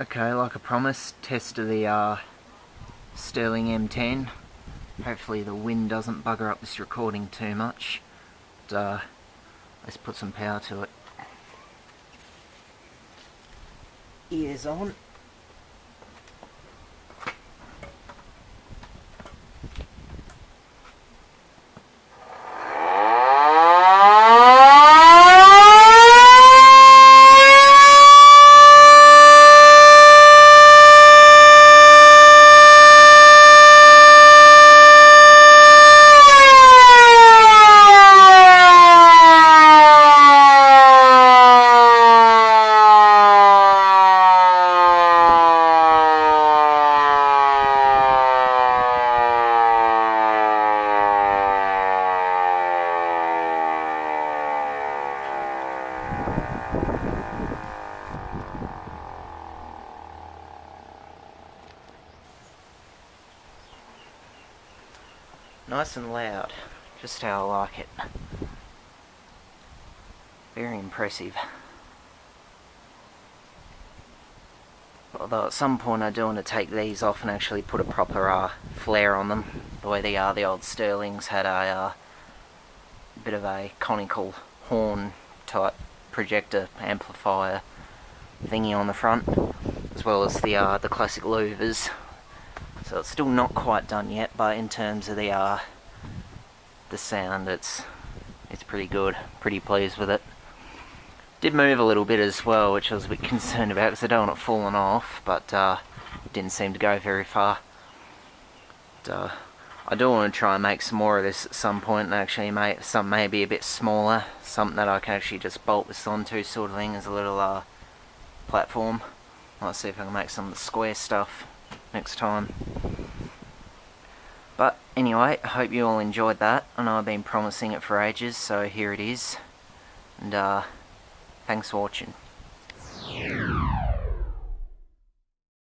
Okay, like I promised, test of the Sterling M10. Hopefully the wind doesn't bugger up this recording too much. But, let's put some power to it. Ears on. Nice and loud, just how I like it. Very impressive. Although at some point I do want to take these off and actually put a proper flare on them. The way they are, the old Sterlings had a bit of a conical horn type projector amplifier thingy on the front, as well as the classic louvers. So it's still not quite done yet, but in terms of the sound, it's pretty good. Pretty pleased with it. Did move a little bit as well, which I was a bit concerned about because I don't want it falling off, but it didn't seem to go very far. But, I do want to try and make some more of this at some point, and actually make some maybe a bit smaller, something that I can actually just bolt this onto, sort of thing, as a little platform. Let's see if I can make some of the square stuff next time. But anyway, I hope you all enjoyed that. I know I've been promising it for ages, so here it is. And thanks for watching.